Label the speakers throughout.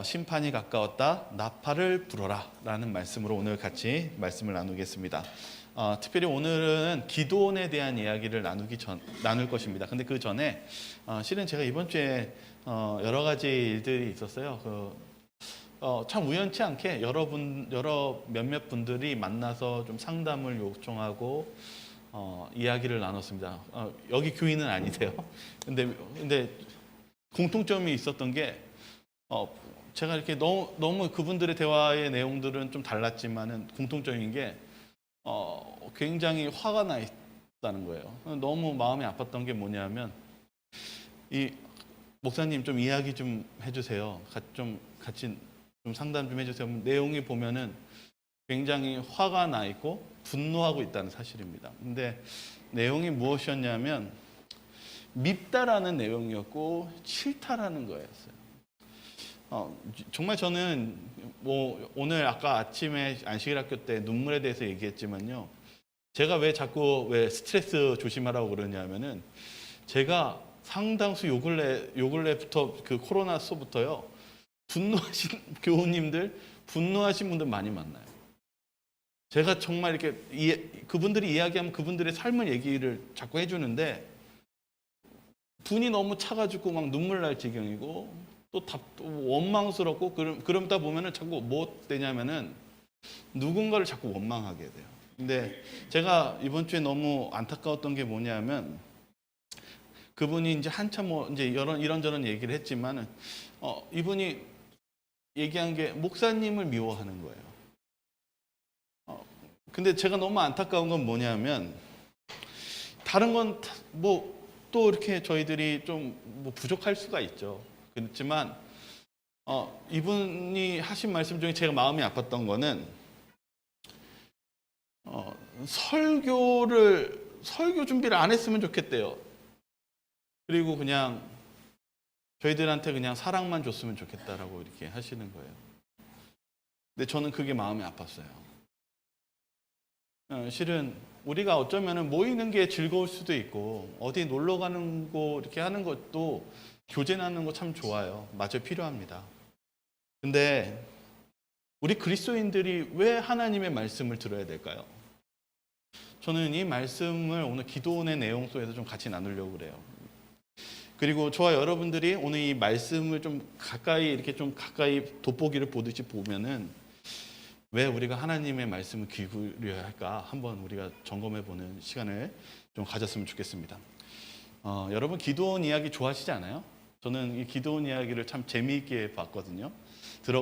Speaker 1: 심판이 가까웠다. 나팔을 불어라 라는 말씀으로 오늘 같이 말씀을 나누겠습니다. 특별히 오늘은 기도원에 대한 이야기를 나눌 것입니다. 근데 그 전에 실은 제가 이번 주에 여러 가지 일들이 있었어요. 참 우연치 않게 몇몇 분들이 만나서 좀 상담을 요청하고 이야기를 나눴습니다. 여기 교인은 아니세요. 근데 공통점이 있었던 게 제가 이렇게 너무 그분들의 대화의 내용들은 좀 달랐지만은 공통적인 게 굉장히 화가 나 있다는 거예요. 너무 마음이 아팠던 게 뭐냐면 이 목사님 좀 이야기 좀 해주세요. 같이 좀 상담 좀 해주세요. 내용이 보면은 굉장히 화가 나 있고 분노하고 있다는 사실입니다. 근데 내용이 무엇이었냐면 밉다라는 내용이었고 싫다라는 거였어요. 정말 저는 오늘 아까 아침에 안식일학교 때 눈물에 대해서 얘기했지만요. 제가 왜 자꾸 스트레스 조심하라고 그러냐면은 제가 상당수 요 근래부터 그 코로나 수부터요. 분노하신 교우님들, 분노하신 분들 많이 만나요. 제가 정말 이렇게 그분들이 이야기하면 그분들의 삶을 얘기를 자꾸 해주는데 분이 너무 차가지고 막 눈물 날 지경이고 또 원망스럽고 그러다 보면은 자꾸 뭐 되냐면은 누군가를 자꾸 원망하게 돼요. 근데 제가 이번 주에 너무 안타까웠던 게 뭐냐면 그분이 이제 한참 이제 이런저런 얘기를 했지만은 이분이 얘기한 게 목사님을 미워하는 거예요. 근데 제가 너무 안타까운 건 뭐냐면 다른 건 또 이렇게 저희들이 좀 부족할 수가 있죠. 그렇지만 이분이 하신 말씀 중에 제가 마음이 아팠던 거는 설교 준비를 안 했으면 좋겠대요. 그리고 그냥 저희들한테 그냥 사랑만 줬으면 좋겠다라고 이렇게 하시는 거예요. 근데 저는 그게 마음이 아팠어요. 실은 우리가 어쩌면은 모이는 게 즐거울 수도 있고 어디 놀러 가는 거 이렇게 하는 것도 교제 나누는 거 참 좋아요. 맞아, 필요합니다. 근데 우리 그리스도인들이 왜 하나님의 말씀을 들어야 될까요? 저는 이 말씀을 오늘 기도원의 내용 속에서 좀 같이 나누려고 그래요. 그리고 저와 여러분들이 오늘 이 말씀을 좀 가까이 돋보기를 보듯이 보면은 왜 우리가 하나님의 말씀을 기울여야 할까 한번 우리가 점검해 보는 시간을 좀 가졌으면 좋겠습니다. 여러분 기도원 이야기 좋아하시지 않아요? 저는 이 기도원 이야기를 참 재미있게 봤거든요.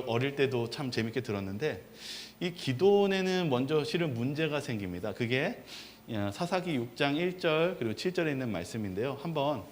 Speaker 1: 어릴 때도 참 재미있게 들었는데 이 기도원에는 먼저 실은 문제가 생깁니다. 그게 사사기 6장 1절 그리고 7절에 있는 말씀인데요. 한번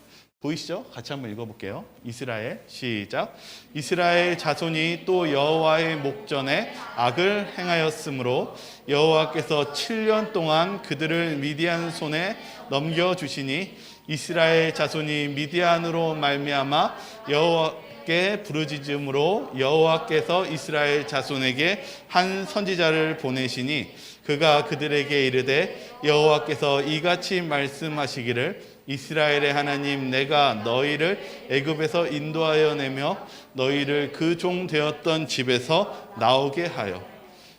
Speaker 1: 보이시죠? 같이 한번 읽어볼게요. 이스라엘 시작. 이스라엘 자손이 또 여호와의 목전에 악을 행하였으므로 여호와께서 7년 동안 그들을 미디안 손에 넘겨주시니 이스라엘 자손이 미디안으로 말미암아 여호와께 부르짖음으로 여호와께서 이스라엘 자손에게 한 선지자를 보내시니 그가 그들에게 이르되 여호와께서 이같이 말씀하시기를 이스라엘의 하나님 내가 너희를 애굽에서 인도하여 내며 너희를 그 종 되었던 집에서 나오게 하여.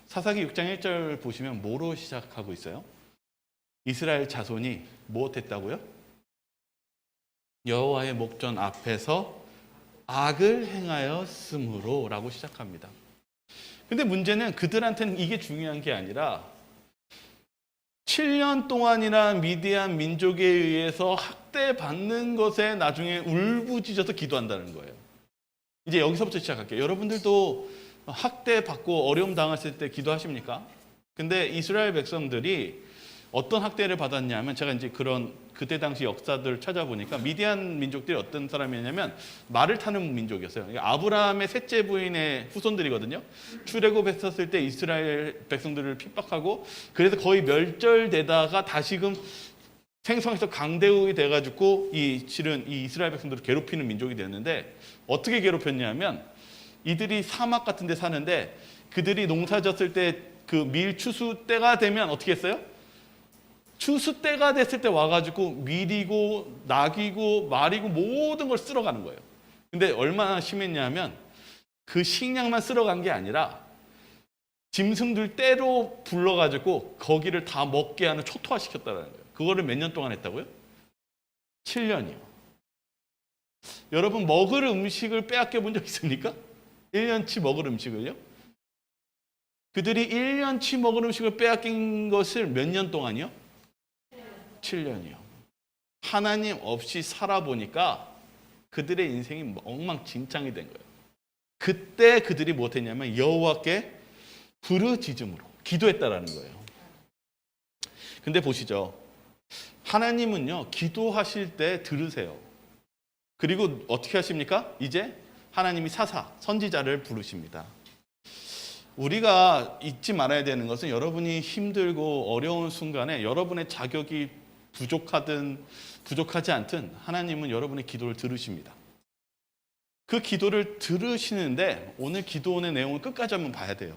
Speaker 1: 사사기 6장 1절 보시면 뭐로 시작하고 있어요? 이스라엘 자손이 무엇했다고요? 여호와의 목전 앞에서 악을 행하였으므로 라고 시작합니다. 근데 문제는 그들한테는 이게 중요한 게 아니라 7년 동안이나 미디안 민족에 의해서 학대받는 것에 나중에 울부짖어서 기도한다는 거예요. 이제 여기서부터 시작할게요. 여러분들도 학대받고 어려움 당했을 때 기도하십니까? 근데 이스라엘 백성들이 어떤 학대를 받았냐면 제가 이제 그때 당시 역사들을 찾아보니까 미디안 민족들이 어떤 사람이었냐면 말을 타는 민족이었어요. 아브라함의 셋째 부인의 후손들이거든요. 출애굽했었을 때 이스라엘 백성들을 핍박하고 그래서 거의 멸절되다가 다시금 생성해서 강대국이 돼가지고 실은 이 이스라엘 백성들을 괴롭히는 민족이 되었는데 어떻게 괴롭혔냐면 이들이 사막 같은 데 사는데 그들이 농사 졌을 때 그 밀 추수 때가 되면 어떻게 했어요? 추수 때가 됐을 때 와가지고 밀이고 낙이고 말이고 모든 걸 쓸어가는 거예요. 근데 얼마나 심했냐면 그 식량만 쓸어간 게 아니라 짐승들 떼로 불러가지고 거기를 다 먹게 하는 초토화시켰다는 거예요. 그거를 몇 년 동안 했다고요? 7년이요. 여러분 먹을 음식을 빼앗겨 본 적 있습니까? 1년치 먹을 음식을요? 그들이 1년치 먹을 음식을 빼앗긴 것을 몇 년 동안이요? 7년이요. 하나님 없이 살아보니까 그들의 인생이 엉망진창이 된 거예요. 그때 그들이 못했냐면 여호와께 부르짖음으로 기도했다라는 거예요. 근데 보시죠. 하나님은요, 기도하실 때 들으세요. 그리고 어떻게 하십니까? 이제 하나님이 선지자를 부르십니다. 우리가 잊지 말아야 되는 것은 여러분이 힘들고 어려운 순간에 여러분의 자격이 부족하든 부족하지 않든 하나님은 여러분의 기도를 들으십니다. 그 기도를 들으시는데 오늘 기도원의 내용을 끝까지 한번 봐야 돼요.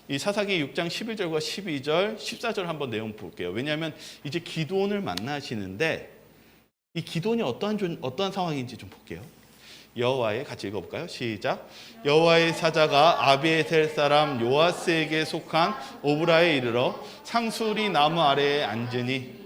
Speaker 1: 이 사사기 6장 11절과 12절, 14절 한번 내용 볼게요. 왜냐하면 이제 기도원을 만나시는데 이 기도원이 어떠한 상황인지 좀 볼게요. 여호와의 같이 읽어볼까요? 시작. 여호와의 사자가 아비에셀 사람 요아스에게 속한 오브라에 이르러 상수리 나무 아래에 앉으니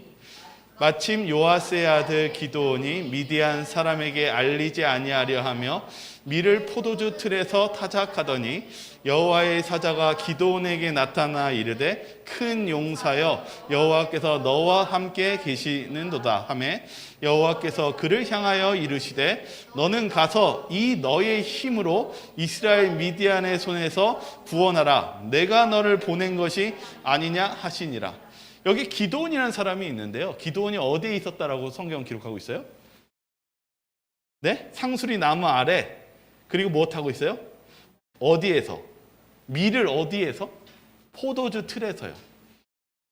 Speaker 1: 마침 요아스의 아들 기드온이 미디안 사람에게 알리지 아니하려 하며 밀을 포도주 틀에서 타작하더니 여호와의 사자가 기드온에게 나타나 이르되 큰 용사여 여호와께서 너와 함께 계시는도다 하매 여호와께서 그를 향하여 이르시되 너는 가서 이 너의 힘으로 이스라엘 미디안의 손에서 구원하라 내가 너를 보낸 것이 아니냐 하시니라. 여기 기드온이라는 사람이 있는데요. 기드온이 어디에 있었다라고 성경은 기록하고 있어요? 네? 상수리 나무 아래. 그리고 무엇하고 있어요? 어디에서? 밀을 어디에서? 포도주 틀에서요.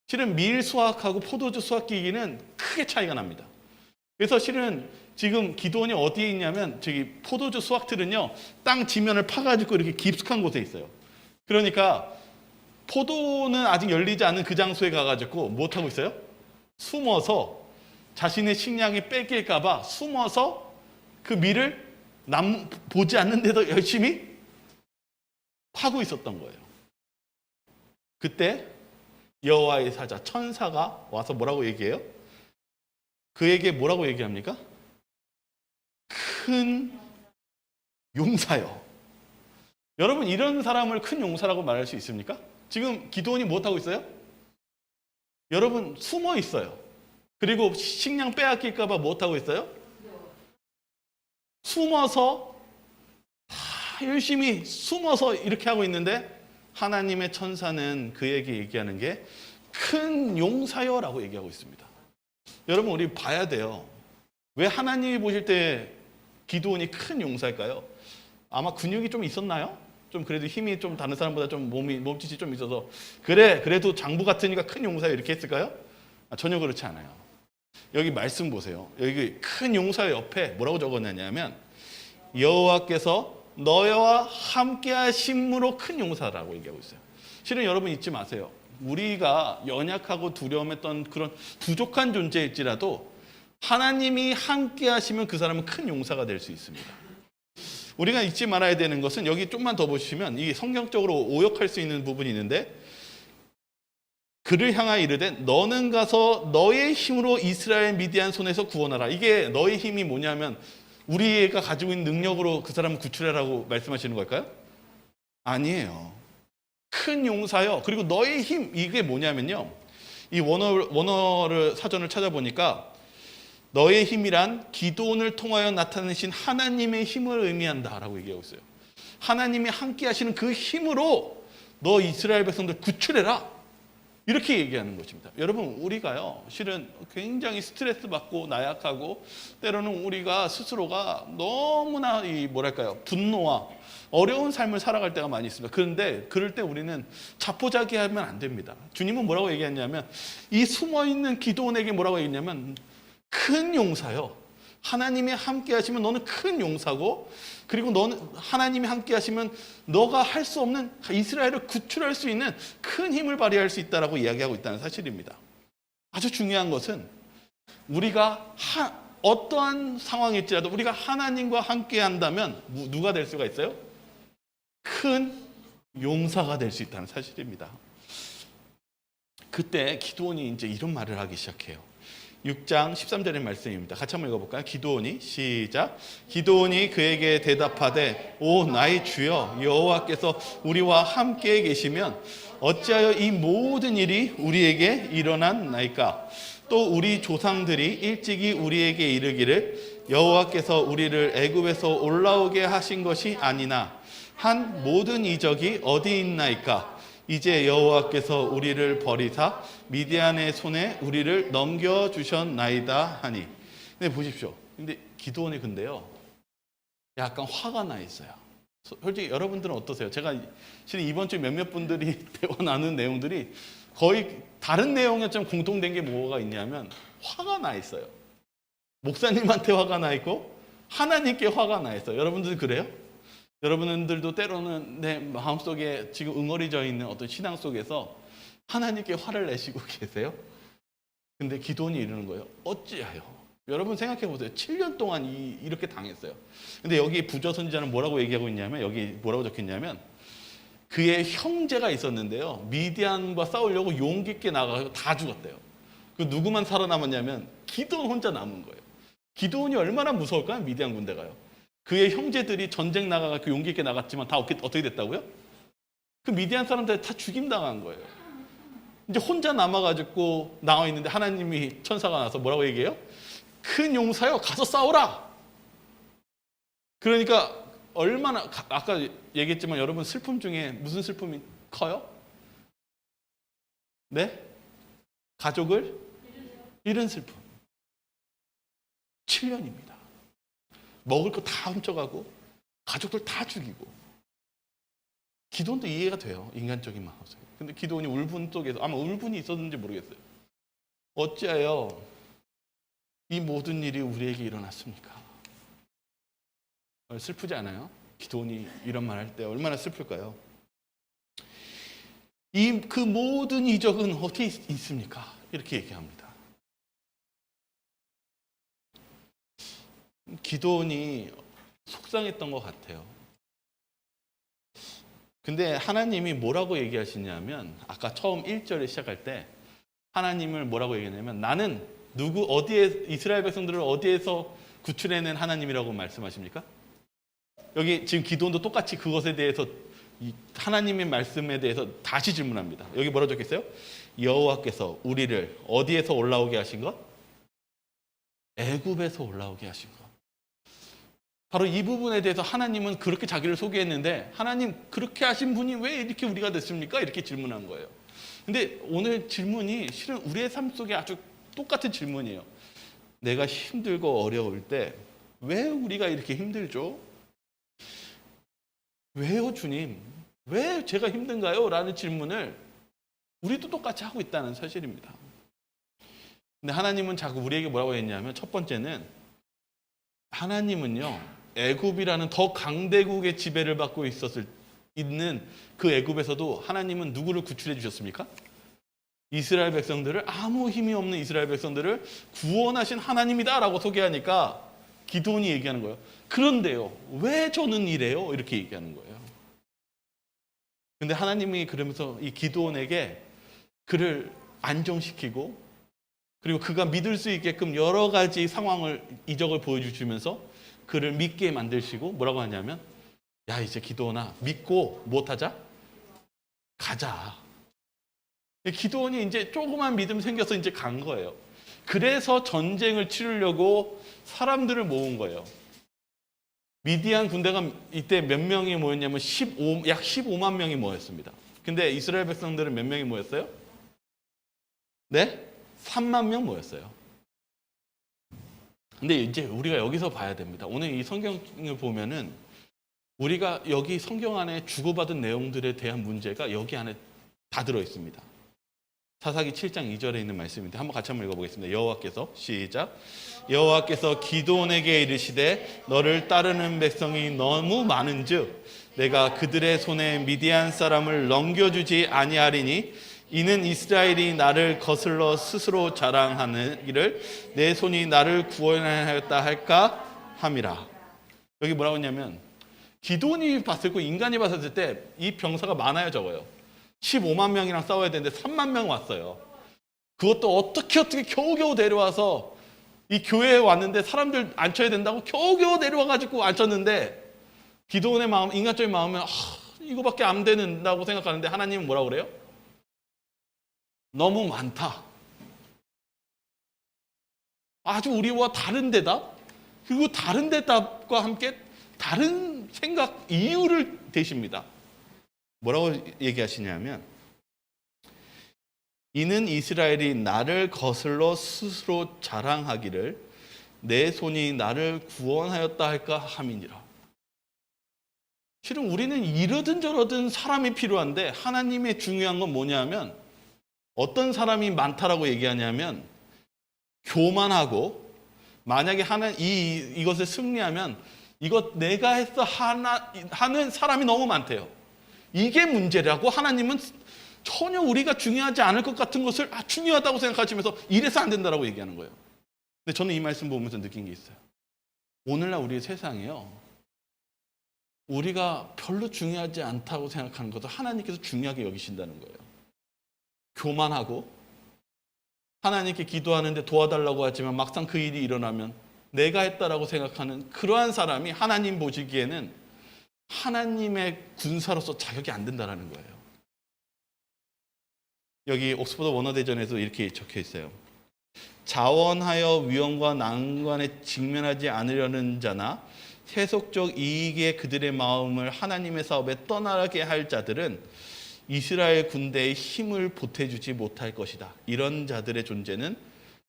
Speaker 1: 실은 밀 수확하고 포도주 수확 기기는 크게 차이가 납니다. 그래서 실은 지금 기드온이 어디에 있냐면 저기 포도주 수확 틀은요. 땅 지면을 파가지고 이렇게 깊숙한 곳에 있어요. 그러니까 포도는 아직 열리지 않은 그 장소에 가가지고 못하고 있어요? 숨어서 자신의 식량이 뺏길까 봐 숨어서 그 밀을 보지 않는 데도 열심히 파고 있었던 거예요. 그때 여호와의 사자 천사가 와서 뭐라고 얘기해요? 그에게 뭐라고 얘기합니까? 큰 용사요. 여러분 이런 사람을 큰 용사라고 말할 수 있습니까? 지금 기드온이 못하고 있어요? 여러분 숨어 있어요. 그리고 식량 빼앗길까 봐 못하고 있어요? 숨어서 열심히 숨어서 이렇게 하고 있는데 하나님의 천사는 그에게 얘기하는 게 큰 용사여라고 얘기하고 있습니다. 여러분 우리 봐야 돼요. 왜 하나님이 보실 때 기드온이 큰 용사일까요? 아마 근육이 좀 있었나요? 좀 그래도 힘이 좀 다른 사람보다 좀 몸짓이 좀 있어서 그래도 장부 같으니까 큰 용사여 이렇게 했을까요? 전혀 그렇지 않아요. 여기 말씀 보세요. 여기 큰 용사 옆에 뭐라고 적었냐면 여호와께서 너와 함께 하심으로 큰 용사라고 얘기하고 있어요. 실은 여러분 잊지 마세요. 우리가 연약하고 두려움했던 그런 부족한 존재일지라도 하나님이 함께 하시면 그 사람은 큰 용사가 될 수 있습니다. 우리가 잊지 말아야 되는 것은 여기 좀만 더 보시면 이 성경적으로 오역할 수 있는 부분이 있는데 그를 향하여 이르되 너는 가서 너의 힘으로 이스라엘 미디안 손에서 구원하라. 이게 너의 힘이 뭐냐면 우리가 가지고 있는 능력으로 그 사람을 구출하라고 말씀하시는 걸까요? 아니에요. 큰 용사요. 그리고 너의 힘 이게 뭐냐면요. 이 원어를 사전을 찾아보니까 너의 힘이란 기드온을 통하여 나타내신 하나님의 힘을 의미한다라고 얘기하고 있어요. 하나님이 함께 하시는 그 힘으로 너 이스라엘 백성들 구출해라. 이렇게 얘기하는 것입니다. 여러분, 우리가요, 실은 굉장히 스트레스 받고 나약하고 때로는 우리가 스스로가 너무나 분노와 어려운 삶을 살아갈 때가 많이 있습니다. 그런데 그럴 때 우리는 자포자기하면 안 됩니다. 주님은 뭐라고 얘기했냐면, 이 숨어있는 기도원에게 뭐라고 얘기했냐면, 큰 용사요. 하나님이 함께 하시면 너는 큰 용사고, 그리고 너는 하나님이 함께 하시면 너가 할 수 없는, 이스라엘을 구출할 수 있는 큰 힘을 발휘할 수 있다라고 이야기하고 있다는 사실입니다. 아주 중요한 것은 우리가 어떠한 상황일지라도 우리가 하나님과 함께 한다면 누가 될 수가 있어요? 큰 용사가 될 수 있다는 사실입니다. 그때 기드온이 이제 이런 말을 하기 시작해요. 6장 13절의 말씀입니다. 같이 한번 읽어볼까요? 기드온이 시작. 기드온이 그에게 대답하되 오 나의 주여 여호와께서 우리와 함께 계시면 어찌하여 이 모든 일이 우리에게 일어났나이까? 또 우리 조상들이 일찍이 우리에게 이르기를 여호와께서 우리를 애굽에서 올라오게 하신 것이 아니나 한 모든 이적이 어디 있나이까? 이제 여호와께서 우리를 버리사 미디안의 손에 우리를 넘겨주셨나이다 하니. 근데 보십시오. 근데 기드온이 근데요, 약간 화가 나 있어요. 솔직히 여러분들은 어떠세요? 제가 실은 이번 주에 몇몇 분들이 대화 나누는 내용들이 거의 다른 내용에 좀 공통된 게 뭐가 있냐면 화가 나 있어요. 목사님한테 화가 나 있고 하나님께 화가 나 있어요. 여러분들 그래요? 여러분들도 때로는 내 마음속에 지금 응어리져 있는 어떤 신앙 속에서 하나님께 화를 내시고 계세요? 근데 기드온이 이러는 거예요. 어찌하여? 여러분 생각해 보세요. 7년 동안 이렇게 당했어요. 근데 여기 부조 선지자는 뭐라고 얘기하고 있냐면, 여기 뭐라고 적혔냐면, 그의 형제가 있었는데요, 미디안과 싸우려고 용기 있게 나가서 다 죽었대요. 그 누구만 살아남았냐면 기드온 혼자 남은 거예요. 기드온이 얼마나 무서울까요? 미디안 군대가요. 그의 형제들이 전쟁 나가서 그 용기 있게 나갔지만 다 어떻게 됐다고요? 그 미디안 사람들 다 죽임당한 거예요. 이제 혼자 남아가지고 나와 있는데 하나님이 천사가 나서 뭐라고 얘기해요? 큰 용사요, 가서 싸우라. 그러니까 얼마나, 아까 얘기했지만 여러분 슬픔 중에 무슨 슬픔이 커요? 네? 가족을 잃은 슬픔. 7년입니다. 먹을 거 다 훔쳐가고 가족들 다 죽이고. 기드온도 이해가 돼요. 인간적인 마음속에. 근데 기드온이 울분 속에서, 아마 울분이 있었는지 모르겠어요. 어찌하여 이 모든 일이 우리에게 일어났습니까? 슬프지 않아요? 기드온이 이런 말 할 때 얼마나 슬플까요? 그 모든 이적은 어디 있습니까? 이렇게 얘기합니다. 기드온이 속상했던 것 같아요. 근데 하나님이 뭐라고 얘기하시냐면, 아까 처음 1절에 시작할 때 하나님을 뭐라고 얘기했냐면, 나는 이스라엘 백성들을 어디에서 구출해낸 하나님이라고 말씀하십니까? 여기 지금 기드온도 똑같이 그것에 대해서, 하나님의 말씀에 대해서 다시 질문합니다. 여기 뭐라고 적혀있어요? 여호와께서 우리를 어디에서 올라오게 하신 것? 애굽에서 올라오게 하신 것. 바로 이 부분에 대해서 하나님은 그렇게 자기를 소개했는데, 하나님 그렇게 하신 분이 왜 이렇게 우리가 됐습니까? 이렇게 질문한 거예요. 근데 오늘 질문이 실은 우리의 삶 속에 아주 똑같은 질문이에요. 내가 힘들고 어려울 때 왜 우리가 이렇게 힘들죠? 왜요, 주님? 왜 제가 힘든가요? 라는 질문을 우리도 똑같이 하고 있다는 사실입니다. 근데 하나님은 자꾸 우리에게 뭐라고 했냐면, 첫 번째는 하나님은요, 애굽이라는 더 강대국의 지배를 받고 있는 그 애굽에서도 하나님은 누구를 구출해 주셨습니까? 이스라엘 백성들을, 아무 힘이 없는 이스라엘 백성들을 구원하신 하나님이다라고 소개하니까 기드온이 얘기하는 거예요. 그런데요, 왜 저는 이래요? 이렇게 얘기하는 거예요. 근데 하나님이 그러면서 이 기드온에게 그를 안정시키고, 그리고 그가 믿을 수 있게끔 여러 가지 이적을 보여주시면서 그를 믿게 만드시고, 뭐라고 하냐면, 야, 이제 기드온아, 믿고 못하자? 가자. 기드온이 이제 조그만 믿음 생겨서 이제 간 거예요. 그래서 전쟁을 치르려고 사람들을 모은 거예요. 미디안 군대가 이때 몇 명이 모였냐면 약 15만 명이 모였습니다. 근데 이스라엘 백성들은 몇 명이 모였어요? 네? 3만 명 모였어요. 근데 이제 우리가 여기서 봐야 됩니다. 오늘 이 성경을 보면은 우리가 여기 성경 안에 주고받은 내용들에 대한 문제가 여기 안에 다 들어 있습니다. 사사기 7장 2절에 있는 말씀인데 한번 같이 한번 읽어보겠습니다. 여호와께서 시작. 여호와께서 기드온에게 이르시되 너를 따르는 백성이 너무 많은즉 내가 그들의 손에 미디안 사람을 넘겨주지 아니하리니 이는 이스라엘이 나를 거슬러 스스로 자랑하기를 내 손이 나를 구원하였다 할까 함이라. 여기 뭐라고 했냐면 기드온이 봤을 때 인간이 봤을 때 이 병사가 많아요 적어요. 15만 명이랑 싸워야 되는데 3만 명 왔어요. 그것도 어떻게 겨우겨우 데려와서 이 교회에 왔는데 사람들 앉혀야 된다고 겨우겨우 데려와가지고 앉혔는데 기드온의 마음, 인간적인 마음은 이거밖에 안 된다고 생각하는데 하나님은 뭐라고 그래요? 너무 많다. 아주 우리와 다른 대답, 그리고 다른 대답과 함께 다른 생각, 이유를 대십니다. 뭐라고 얘기하시냐면 이는 이스라엘이 나를 거슬러 스스로 자랑하기를 내 손이 나를 구원하였다 할까 함이니라. 실은 우리는 이러든 저러든 사람이 필요한데 하나님의 중요한 건 뭐냐면 어떤 사람이 많다라고 얘기하냐면 교만하고 만약에 이것을 승리하면 이것 내가 했어 하는 사람이 너무 많대요. 이게 문제라고 하나님은 전혀 우리가 중요하지 않을 것 같은 것을 중요하다고 생각하시면서 이래서 안 된다라고 얘기하는 거예요. 근데 저는 이 말씀 보면서 느낀 게 있어요. 오늘날 우리의 세상에요. 우리가 별로 중요하지 않다고 생각하는 것을 하나님께서 중요하게 여기신다는 거예요. 교만하고 하나님께 기도하는데 도와달라고 하지만 막상 그 일이 일어나면 내가 했다라고 생각하는 그러한 사람이 하나님 보시기에는 하나님의 군사로서 자격이 안 된다는 거예요. 여기 옥스퍼드 원어대전에서 이렇게 적혀 있어요. 자원하여 위험과 난관에 직면하지 않으려는 자나 세속적 이익에 그들의 마음을 하나님의 사업에 떠나게 할 자들은 이스라엘 군대의 힘을 보태주지 못할 것이다. 이런 자들의 존재는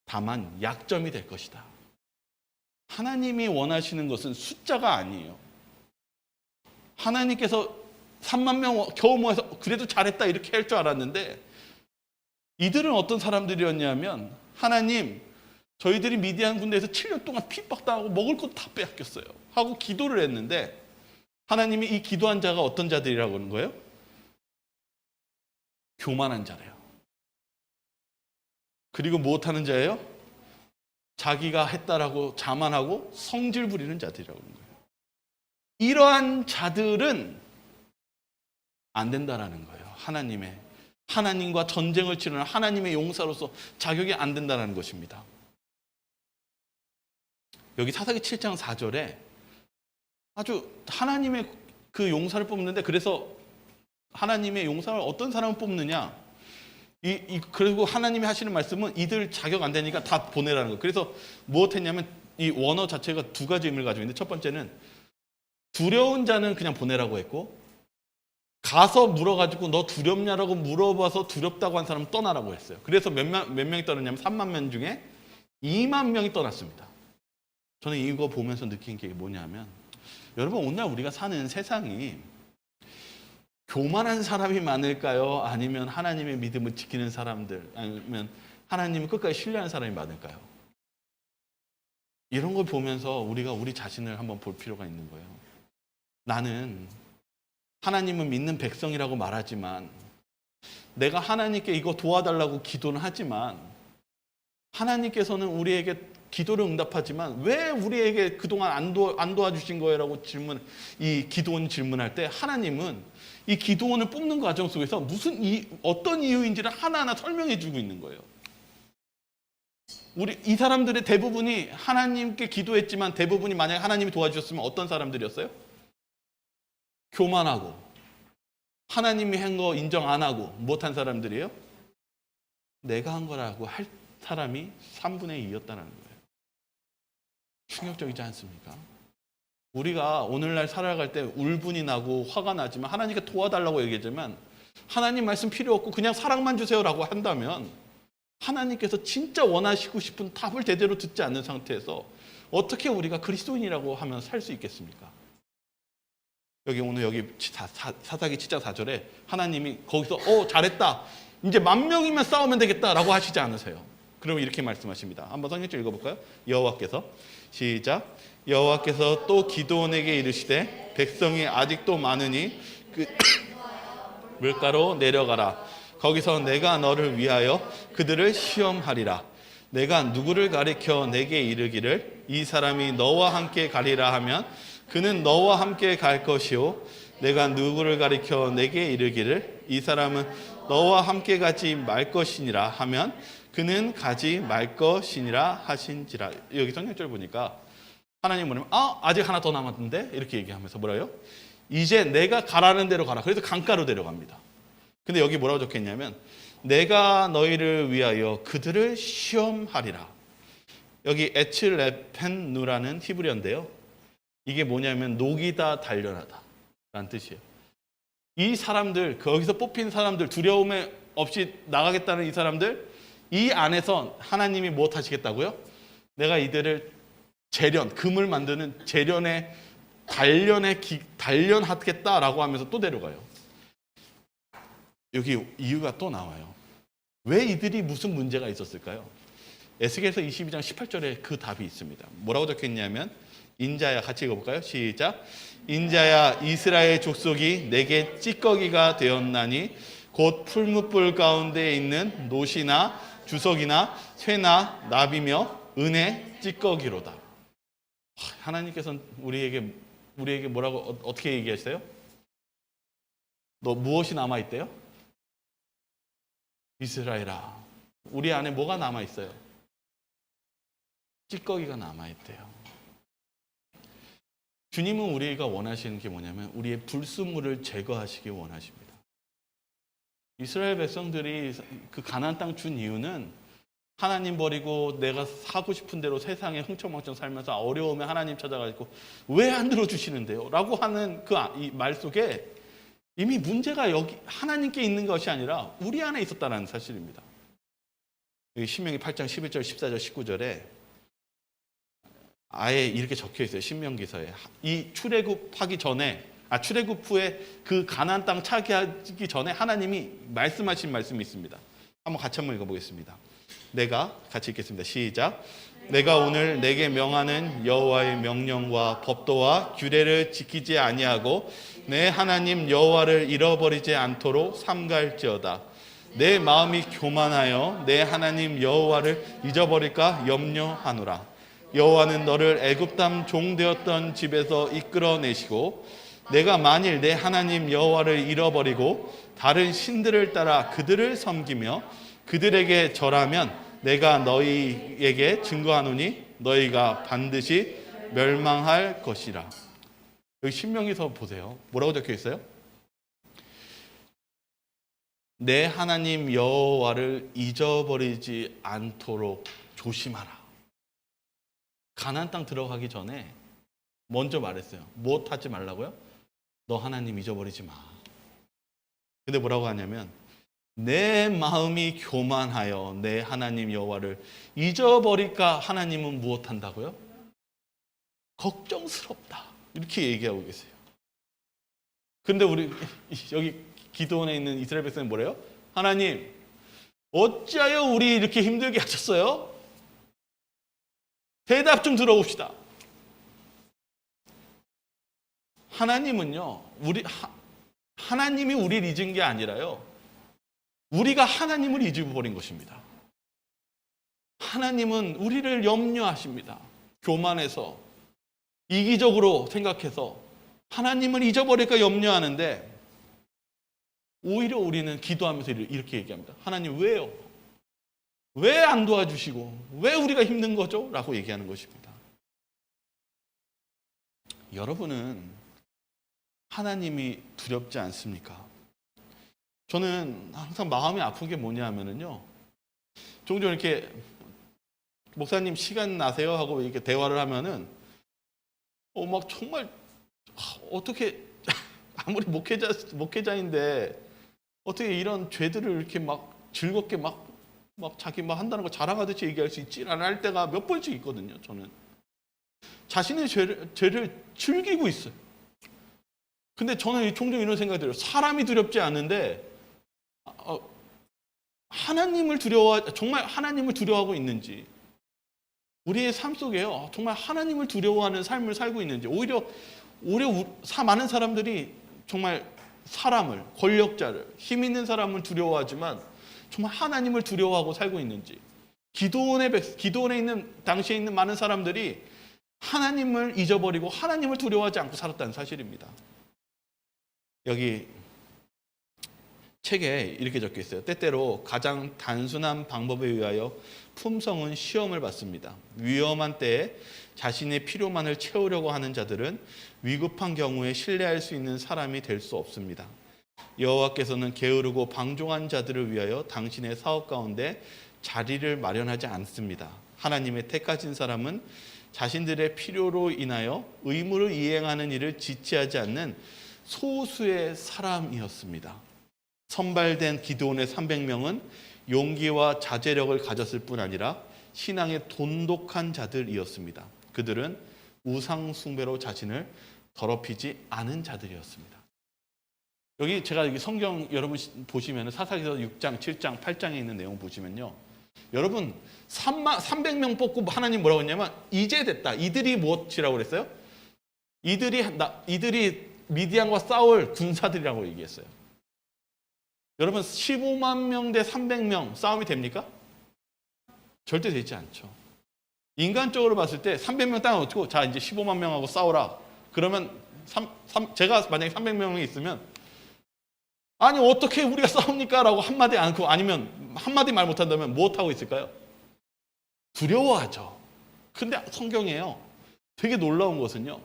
Speaker 1: 다만 약점이 될 것이다. 하나님이 원하시는 것은 숫자가 아니에요. 하나님께서 3만 명 겨우 모아서 그래도 잘했다 이렇게 할 줄 알았는데 이들은 어떤 사람들이었냐면 하나님 저희들이 미디안 군대에서 7년 동안 핍박당하고 먹을 것도 다 빼앗겼어요 하고 기도를 했는데 하나님이 이 기도한 자가 어떤 자들이라고 하는 거예요? 교만한 자래요. 그리고 무엇하는 자예요? 자기가 했다라고 자만하고 성질 부리는 자들이라고 하는 거예요. 이러한 자들은 안 된다라는 거예요. 하나님과 전쟁을 치르는 하나님의 용사로서 자격이 안 된다는 것입니다. 여기 사사기 7장 4절에 아주 하나님의 그 용사를 뽑는데 그래서 하나님의 용사를 어떤 사람을 뽑느냐 그리고 하나님이 하시는 말씀은 이들 자격 안 되니까 다 보내라는 거예요. 그래서 무엇했냐면 이 원어 자체가 두 가지 의미를 가지고 있는데 첫 번째는 두려운 자는 그냥 보내라고 했고 가서 물어가지고 너 두렵냐라고 물어봐서 두렵다고 한 사람은 떠나라고 했어요. 그래서 몇 명이 떠났냐면 3만 명 중에 2만 명이 떠났습니다. 저는 이거 보면서 느낀 게 뭐냐면 여러분 오늘 우리가 사는 세상이 교만한 사람이 많을까요? 아니면 하나님의 믿음을 지키는 사람들 아니면 하나님을 끝까지 신뢰하는 사람이 많을까요? 이런 걸 보면서 우리가 우리 자신을 한번 볼 필요가 있는 거예요. 나는 하나님을 믿는 백성이라고 말하지만 내가 하나님께 이거 도와달라고 기도는 하지만 하나님께서는 우리에게 기도를 응답하지만 왜 우리에게 그동안 안 도와주신 거예요? 라고 이 기도원 질문할 때 하나님은 이 기도원을 뽑는 과정 속에서 어떤 이유인지를 하나하나 설명해 주고 있는 거예요. 이 사람들의 대부분이 하나님께 기도했지만 대부분이 만약에 하나님이 도와주셨으면 어떤 사람들이었어요? 교만하고 하나님이 한 거 인정 안 하고 못한 사람들이에요? 내가 한 거라고 할 사람이 3분의 2였다는 거예요. 충격적이지 않습니까? 우리가 오늘날 살아갈 때 울분이 나고 화가 나지만 하나님께 도와달라고 얘기하지만 하나님 말씀 필요 없고 그냥 사랑만 주세요라고 한다면 하나님께서 진짜 원하시고 싶은 답을 제대로 듣지 않는 상태에서 어떻게 우리가 그리스도인이라고 하면 살 수 있겠습니까? 오늘 여기 사사기 7장 4절에 하나님이 거기서 잘했다. 이제 10,000명이면 싸우면 되겠다라고 하시지 않으세요. 그러면 이렇게 말씀하십니다. 한번 성경책 읽어볼까요? 여호와께서 시작. 여호와께서 또 기드온에게 이르시되 백성이 아직도 많으니 그 물가로 내려가라. 거기서 내가 너를 위하여 그들을 시험하리라. 내가 누구를 가리켜 내게 이르기를 이 사람이 너와 함께 가리라 하면 그는 너와 함께 갈 것이요 내가 누구를 가리켜 내게 이르기를 이 사람은 너와 함께 가지 말 것이니라 하면 그는 가지 말 것이니라 하신지라. 여기 성경절 보니까 하나님 뭐냐면 아직 하나 더 남았는데 이렇게 얘기하면서 뭐라요? 이제 내가 가라는 대로 가라. 그래서 강가로 데려갑니다. 근데 여기 뭐라고 적혀있냐면 내가 너희를 위하여 그들을 시험하리라. 여기 에츠레펜누라는 히브리어인데요. 이게 뭐냐면 녹이다 단련하다 라는 뜻이에요. 이 사람들, 거기서 뽑힌 사람들, 두려움에 없이 나가겠다는 이 사람들, 이 안에서 하나님이 무엇 하시겠다고요? 내가 이들을 재련, 금을 만드는 재련의 단련하겠다라고 하면서 또 데려가요. 여기 이유가 또 나와요. 왜 이들이 무슨 문제가 있었을까요? 에스겔서 22장 18절에 그 답이 있습니다. 뭐라고 적혀있냐면 인자야, 같이 읽어볼까요? 시작. 인자야, 이스라엘 족속이 내게 찌꺼기가 되었나니 곧 풀무불 가운데 있는 노시나 주석이나 쇠나 나비며 은의 찌꺼기로다. 하나님께서는 우리에게 뭐라고 어떻게 얘기했어요? 너 무엇이 남아있대요? 이스라엘아, 우리 안에 뭐가 남아있어요? 찌꺼기가 남아있대요. 주님은 우리가 원하시는 게 뭐냐면 우리의 불순물을 제거하시기 원하십니다. 이스라엘 백성들이 그 가나안 땅 준 이유는 하나님 버리고 내가 사고 싶은 대로 세상에 흥청망청 살면서 어려우면 하나님 찾아가지고 왜 안 들어주시는데요? 라고 하는 그 말 속에 이미 문제가 여기 하나님께 있는 것이 아니라 우리 안에 있었다는 사실입니다. 여기 신명기 8장 11절, 14절, 19절에 아예 이렇게 적혀 있어요. 신명기서에. 이 출애굽하기 전에, 출애굽 후에 그 가나안 땅 차지하기 전에 하나님이 말씀하신 말씀이 있습니다. 한번 읽어보겠습니다. 내가 같이 읽겠습니다. 시작. 내가 오늘 내게 명하는 여호와의 명령과 법도와 규례를 지키지 아니하고 내 하나님 여호와를 잃어버리지 않도록 삼갈지어다. 내 마음이 교만하여 내 하나님 여호와를 잊어버릴까 염려하노라. 여호와는 너를 애굽 땅 종되었던 집에서 이끌어내시고 내가 만일 내 하나님 여호와를 잃어버리고 다른 신들을 따라 그들을 섬기며 그들에게 절하면 내가 너희에게 증거하노니 너희가 반드시 멸망할 것이라. 여기 신명기서 보세요. 뭐라고 적혀 있어요? 내 하나님 여호와를 잊어버리지 않도록 조심하라. 가나안 땅 들어가기 전에 먼저 말했어요. 무엇 하지 말라고요? 너 하나님 잊어버리지 마. 근데 뭐라고 하냐면 내 마음이 교만하여 내 하나님 여호와를 잊어버릴까 하나님은 무엇 한다고요? 걱정스럽다. 이렇게 얘기하고 계세요. 그런데 우리 여기 기드온에 있는 이스라엘 백성은 뭐래요? 하나님, 어찌하여 우리 이렇게 힘들게 하셨어요? 대답 좀 들어봅시다. 하나님은요, 하나님이 우리를 잊은 게 아니라요, 우리가 하나님을 잊어버린 것입니다. 하나님은 우리를 염려하십니다. 교만해서, 이기적으로 생각해서 하나님을 잊어버릴까 염려하는데 오히려 우리는 기도하면서 이렇게 얘기합니다. 하나님 왜요? 왜 안 도와주시고 왜 우리가 힘든 거죠? 라고 얘기하는 것입니다. 여러분은 하나님이 두렵지 않습니까? 저는 항상 마음이 아픈 게 뭐냐 하면은요, 종종 이렇게 목사님 시간 나세요? 하고 이렇게 대화를 하면은 막 정말 어떻게 아무리 목회자인데 어떻게 이런 죄들을 이렇게 막 즐겁게 막 막 자기 막 한다는 거 자랑하듯이 얘기할 수 있지 할 때가 몇 번씩 있거든요. 저는 자신의 죄를 즐기고 있어요. 근데 저는 종종 이런 생각이 들어요. 사람이 두렵지 않은데 하나님을 정말 하나님을 두려워하고 있는지, 우리의 삶 속에요 정말 하나님을 두려워하는 삶을 살고 있는지, 오히려 많은 사람들이 정말 사람을, 권력자를, 힘 있는 사람을 두려워하지만 정말 하나님을 두려워하고 살고 있는지. 기도원에 있는 당시에 있는 많은 사람들이 하나님을 잊어버리고 하나님을 두려워하지 않고 살았다는 사실입니다. 여기 책에 이렇게 적혀 있어요. 때때로 가장 단순한 방법에 의하여 품성은 시험을 받습니다. 위험한 때에 자신의 필요만을 채우려고 하는 자들은 위급한 경우에 신뢰할 수 있는 사람이 될 수 없습니다. 여호와께서는 게으르고 방종한 자들을 위하여 당신의 사업 가운데 자리를 마련하지 않습니다. 하나님의 택하신 사람은 자신들의 필요로 인하여 의무를 이행하는 일을 지체하지 않는 소수의 사람이었습니다. 선발된 기드온의 300명은 용기와 자제력을 가졌을 뿐 아니라 신앙의 돈독한 자들이었습니다. 그들은 우상 숭배로 자신을 더럽히지 않은 자들이었습니다. 여기 제가 여기 성경 여러분 보시면 사사기서 6장, 7장, 8장에 있는 내용 보시면요. 여러분 300명 뽑고 하나님 뭐라고 했냐면 이제 됐다. 이들이 무엇이라고 그랬어요? 이들이 미디안과 싸울 군사들이라고 얘기했어요. 여러분 15만 명 대 300명 싸움이 됩니까? 절대 되지 않죠. 인간적으로 봤을 때 300명 딱 놓고 자 이제 15만 명하고 싸우라. 그러면 제가 만약에 300명이 있으면 아니 어떻게 우리가 싸웁니까? 라고 한마디 않고 아니면 한마디 말 못한다면 무엇하고 있을까요? 두려워하죠. 근데 성경이에요. 되게 놀라운 것은요.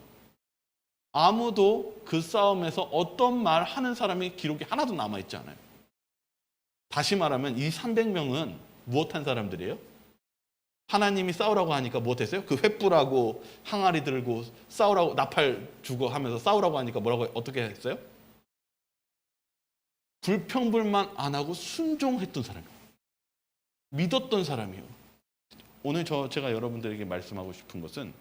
Speaker 1: 아무도 그 싸움에서 어떤 말 하는 사람이 기록이 하나도 남아있지 않아요. 다시 말하면 이 300명은 무엇한 사람들이에요? 하나님이 싸우라고 하니까 무엇했어요? 그 횃불하고 항아리 들고 싸우라고 나팔 주고 하면서 싸우라고 하니까 뭐라고 어떻게 했어요? 불평불만 안 하고 순종했던 사람이에요. 믿었던 사람이에요. 오늘 제가 여러분들에게 말씀하고 싶은 것은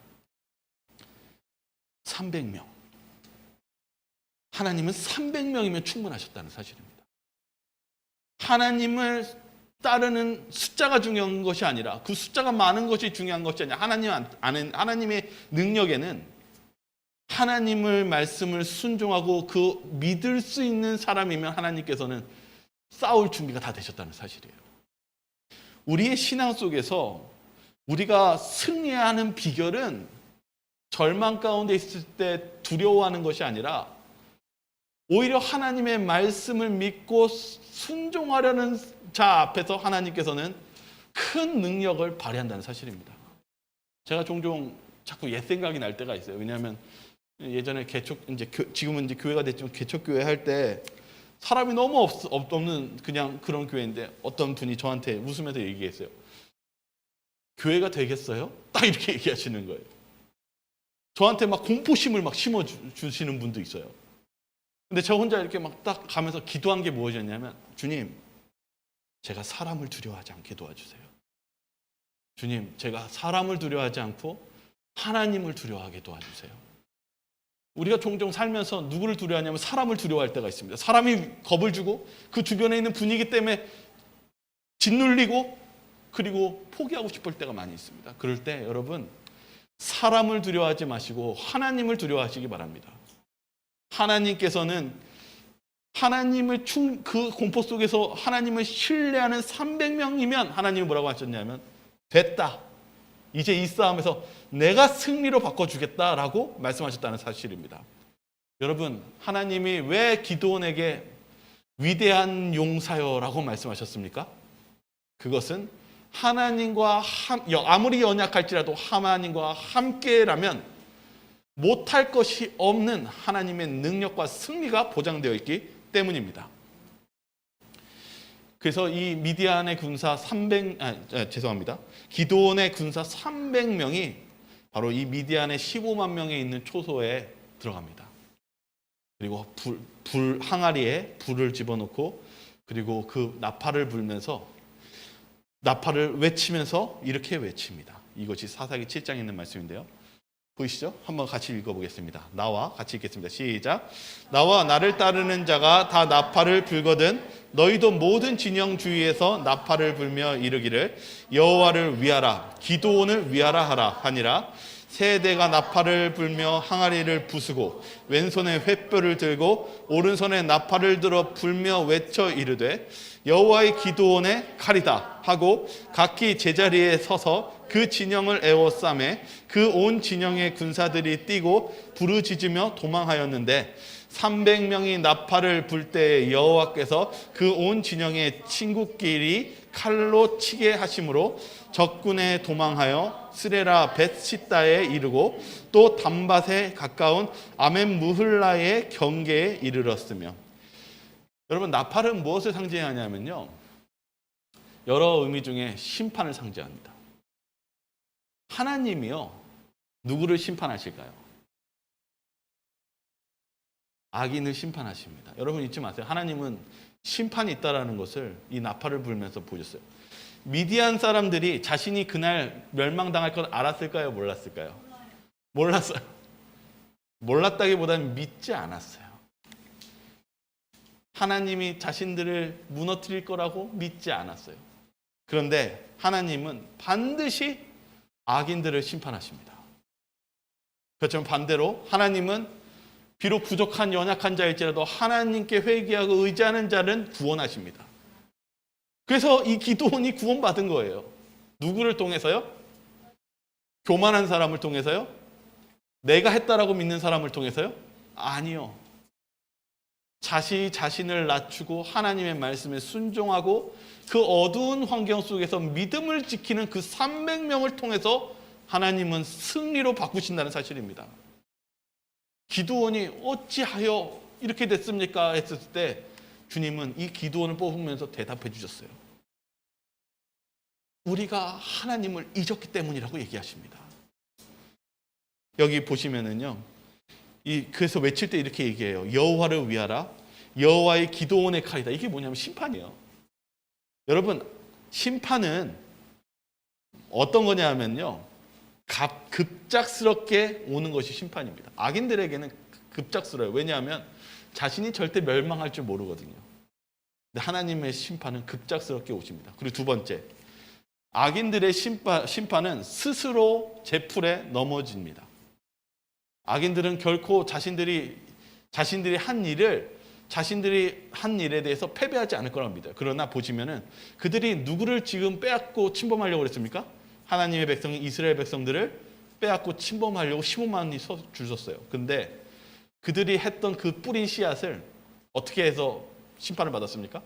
Speaker 1: 300명. 하나님은 300명이면 충분하셨다는 사실입니다. 하나님을 따르는 숫자가 중요한 것이 아니라 그 숫자가 많은 것이 중요한 것이 아니라 하나님의 능력에는 하나님을 말씀을 순종하고 그 믿을 수 있는 사람이면 하나님께서는 싸울 준비가 다 되셨다는 사실이에요. 우리의 신앙 속에서 우리가 승리하는 비결은 절망 가운데 있을 때 두려워하는 것이 아니라 오히려 하나님의 말씀을 믿고 순종하려는 자 앞에서 하나님께서는 큰 능력을 발휘한다는 사실입니다. 제가 종종 자꾸 옛 생각이 날 때가 있어요. 왜냐하면 예전에 지금은 이제 교회가 됐지만 개척교회 할 때 사람이 너무 없는 그냥 그런 교회인데 어떤 분이 저한테 웃으면서 얘기했어요. 교회가 되겠어요? 딱 이렇게 얘기하시는 거예요. 저한테 막 공포심을 막 심어주시는 분도 있어요. 근데 저 혼자 이렇게 막 딱 가면서 기도한 게 무엇이었냐면 주님, 제가 사람을 두려워하지 않게 도와주세요. 주님, 제가 사람을 두려워하지 않고 하나님을 두려워하게 도와주세요. 우리가 종종 살면서 누구를 두려워하냐면 사람을 두려워할 때가 있습니다. 사람이 겁을 주고 그 주변에 있는 분위기 때문에 짓눌리고 그리고 포기하고 싶을 때가 많이 있습니다. 그럴 때 여러분 사람을 두려워하지 마시고 하나님을 두려워하시기 바랍니다. 하나님께서는 하나님을 그 공포 속에서 하나님을 신뢰하는 300명이면 하나님이 뭐라고 하셨냐면 됐다. 이제 이 싸움에서 내가 승리로 바꿔주겠다라고 말씀하셨다는 사실입니다. 여러분 하나님이 왜 기드온에게 위대한 용사여라고 말씀하셨습니까? 그것은 하나님과 아무리 연약할지라도 하나님과 함께라면 못할 것이 없는 하나님의 능력과 승리가 보장되어 있기 때문입니다. 그래서 이 미디안의 군사 기드온의 군사 300명이 바로 이 미디안의 15만 명에 있는 초소에 들어갑니다. 그리고 항아리에 불을 집어넣고 그리고 그 나팔을 불면서 나팔을 외치면서 이렇게 외칩니다. 이것이 사사기 7장에 있는 말씀인데요. 보이시죠? 한번 같이 읽어보겠습니다. 나와 같이 읽겠습니다. 시작. 나와 나를 따르는 자가 다 나팔을 불거든 너희도 모든 진영 주위에서 나팔을 불며 이르기를 여호와를 위하라 기드온을 위하라 하라 하니라. 세대가 나팔을 불며 항아리를 부수고 왼손에 횃불을 들고 오른손에 나팔을 들어 불며 외쳐 이르되 여호와의 기드온의 칼이다 하고 각기 제자리에 서서 그 진영을 에워싸매 그 온 진영의 군사들이 뛰고 부르짖으며 도망하였는데 300명이 나팔을 불 때에 여호와께서 그 온 진영의 친구끼리 칼로 치게 하심으로 적군에 도망하여 스레라 벳시다에 이르고 또 담밭에 가까운 아멘 무흘라의 경계에 이르렀으며. 여러분, 나팔은 무엇을 상징하냐면요, 여러 의미 중에 심판을 상징합니다. 하나님이요, 누구를 심판하실까요? 악인을 심판하십니다. 여러분 잊지 마세요. 하나님은 심판이 있다라는 것을 이 나팔을 불면서 보셨어요. 미디안 사람들이 자신이 그날 멸망당할 걸 알았을까요? 몰랐을까요? 몰랐어요. 몰랐다기보다는 믿지 않았어요. 하나님이 자신들을 무너뜨릴 거라고 믿지 않았어요. 그런데 하나님은 반드시 악인들을 심판하십니다. 그렇지만 반대로 하나님은 비록 부족한 연약한 자일지라도 하나님께 회개하고 의지하는 자는 구원하십니다. 그래서 이 기드온이 구원받은 거예요. 누구를 통해서요? 교만한 사람을 통해서요? 내가 했다라고 믿는 사람을 통해서요? 아니요. 자신을 낮추고 하나님의 말씀에 순종하고 그 어두운 환경 속에서 믿음을 지키는 그 300명을 통해서 하나님은 승리로 바꾸신다는 사실입니다. 기드온이 어찌하여 이렇게 됐습니까? 했을 때 주님은 이 기드온을 뽑으면서 대답해 주셨어요. 우리가 하나님을 잊었기 때문이라고 얘기하십니다. 여기 보시면은요, 그래서 외칠 때 이렇게 얘기해요. 여호와를 위하라. 여호와의 기드온의 칼이다. 이게 뭐냐면 심판이에요. 여러분, 심판은 어떤 거냐면요, 급작스럽게 오는 것이 심판입니다. 악인들에게는 급작스러워요. 왜냐하면 자신이 절대 멸망할 줄 모르거든요. 근데 하나님의 심판은 급작스럽게 오십니다. 그리고 두 번째, 악인들의 심판은 스스로 제풀에 넘어집니다. 악인들은 결코 자신들이 한 일에 대해서 패배하지 않을 거라고 믿어요. 그러나 보시면은 그들이 누구를 지금 빼앗고 침범하려고 그랬습니까? 하나님의 백성 이스라엘 백성들을 빼앗고 침범하려고 15만이 줄 섰어요. 근데 그들이 했던 그 뿌린 씨앗을 어떻게 해서 심판을 받았습니까?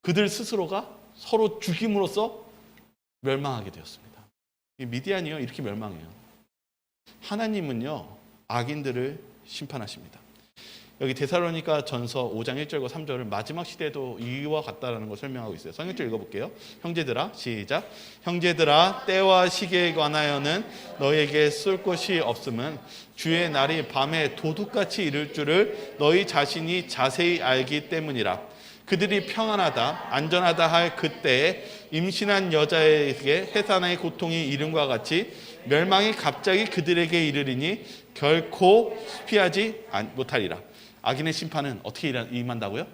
Speaker 1: 그들 스스로가 서로 죽임으로써 멸망하게 되었습니다. 미디안이요, 이렇게 멸망해요. 하나님은요, 악인들을 심판하십니다. 여기 데살로니가 전서 5장 1절과 3절을 마지막 시대도 이와 같다라는 걸 설명하고 있어요. 성경절 읽어볼게요. 형제들아, 시작. 형제들아, 때와 시기에 관하여는 너에게 쏠 것이 없음은 주의 날이 밤에 도둑같이 이를 줄을 너희 자신이 자세히 알기 때문이라. 그들이 평안하다, 안전하다 할 그때에 임신한 여자에게 해산의 고통이 이름과 같이 멸망이 갑자기 그들에게 이르리니 결코 피하지 못하리라. 악인의 심판은 어떻게 임한다고요?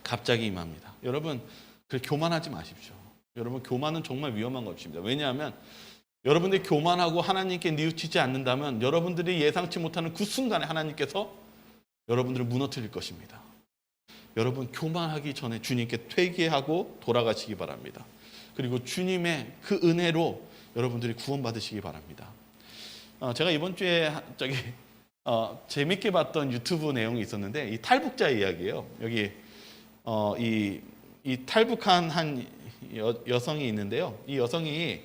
Speaker 1: 갑자기 임합니다. 여러분, 교만하지 마십시오. 여러분, 교만은 정말 위험한 것입니다. 왜냐하면 여러분들이 교만하고 하나님께 뉘우치지 않는다면 여러분들이 예상치 못하는 그 순간에 하나님께서 여러분들을 무너뜨릴 것입니다. 여러분, 교만하기 전에 주님께 회개하고 돌아가시기 바랍니다. 그리고 주님의 그 은혜로 여러분들이 구원받으시기 바랍니다. 제가 이번 주에 재밌게 봤던 유튜브 내용이 있었는데, 이 탈북자 이야기예요. 여기 이 탈북한 한 여성이 있는데요. 이 여성이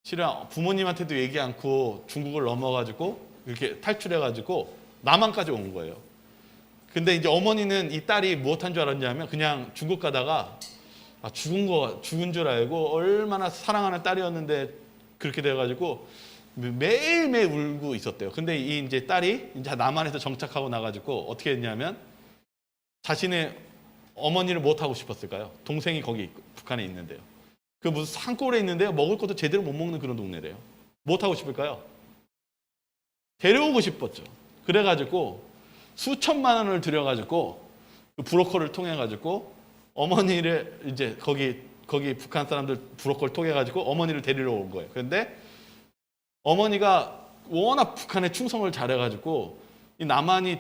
Speaker 1: 실은 부모님한테도 얘기 않고 중국을 넘어가지고 이렇게 탈출해가지고 남한까지 온 거예요. 근데 이제 어머니는 이 딸이 무엇한 줄 알았냐면 그냥 중국 가다가 죽은 줄 알고 얼마나 사랑하는 딸이었는데 그렇게 돼가지고 매일매일 울고 있었대요. 근데 이 이제 딸이 이제 남한에서 정착하고 나가지고 어떻게 했냐면 자신의 어머니를 못 하고 싶었을까요? 동생이 거기 북한에 있는데요. 그 무슨 산골에 있는데요. 먹을 것도 제대로 못 먹는 그런 동네래요. 못 하고 싶을까요? 데려오고 싶었죠. 그래가지고 수천만 원을 들여가지고 그 브로커를 통해가지고 어머니를 이제 거기 북한 사람들 브로커를 통해가지고 어머니를 데리러 온 거예요. 그런데 어머니가 워낙 북한에 충성을 잘해가지고 이 남한이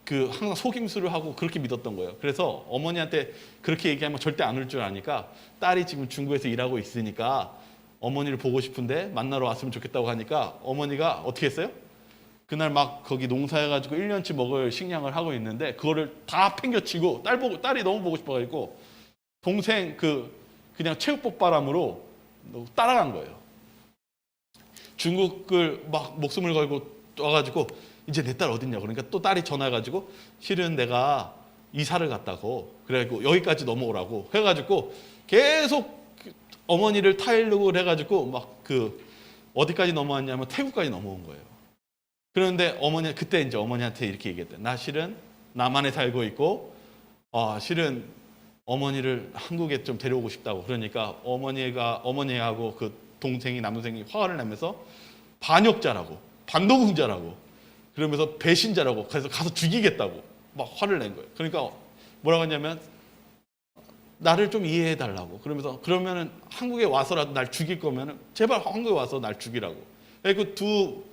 Speaker 1: 그 항상 속임수를 하고 그렇게 믿었던 거예요. 그래서 어머니한테 그렇게 얘기하면 절대 안 올 줄 아니까 딸이 지금 중국에서 일하고 있으니까 어머니를 보고 싶은데 만나러 왔으면 좋겠다고 하니까 어머니가 어떻게 했어요? 그날 막 거기 농사해가지고 1년치 먹을 식량을 하고 있는데 그거를 다 팽겨치고 딸이 너무 보고 싶어가지고 동생 그냥 체육복바람으로 따라간 거예요. 중국을 막 목숨을 걸고 와가지고 이제 내 딸 어딨냐 그러니까 또 딸이 전화해가지고 실은 내가 이사를 갔다고 그래가지고 여기까지 넘어오라고 해가지고 계속 어머니를 타일르고 해가지고 막 어디까지 넘어왔냐면 태국까지 넘어온 거예요. 그런데 그때 이제 어머니한테 이렇게 얘기했대. 나 실은 남한에 살고 있고 실은 어머니를 한국에 좀 데려오고 싶다고. 그러니까 어머니하고 그 남동생이 화를 내면서 반역자라고, 반동자라고, 그러면서 배신자라고, 그래서 가서 죽이겠다고 막 화를 낸 거예요. 그러니까 뭐라고 했냐면 나를 좀 이해해 달라고. 그러면은 한국에 와서라도 날 죽일 거면은 제발 한국에 와서 날 죽이라고. 그 두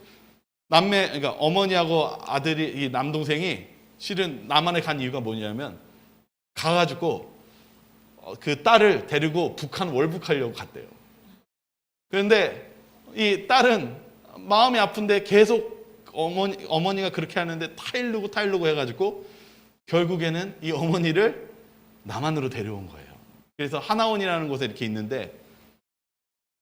Speaker 1: 남매, 그러니까 어머니하고 아들이 이 남동생이 실은 남한에 간 이유가 뭐냐면 가가지고 그 딸을 데리고 북한 월북하려고 갔대요. 그런데 이 딸은 마음이 아픈데 계속 어머니가 그렇게 하는데 타일르고 해가지고 결국에는 이 어머니를 남한으로 데려온 거예요. 그래서 하나원이라는 곳에 이렇게 있는데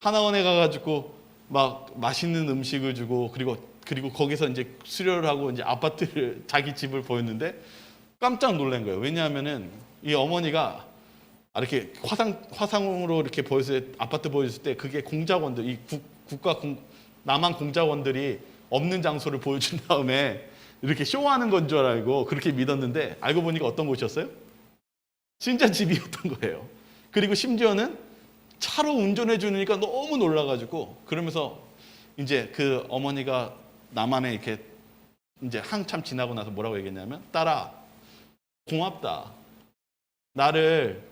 Speaker 1: 하나원에 가가지고 막 맛있는 음식을 주고 그리고 거기서 이제 수료를 하고 이제 아파트를 자기 집을 보였는데 깜짝 놀란 거예요. 왜냐하면은 이 어머니가 이렇게 화상으로 이렇게 아파트 보여줬을 때 그게 공작원들, 이 남한 공작원들이 없는 장소를 보여준 다음에 이렇게 쇼하는 건 줄 알고 그렇게 믿었는데 알고 보니까 어떤 곳이었어요? 진짜 집이었던 거예요. 그리고 심지어는 차로 운전해 주니까 너무 놀라가지고 그러면서 이제 그 어머니가 남한에 이렇게 이제 한참 지나고 나서 뭐라고 얘기했냐면 딸아 고맙다. 나를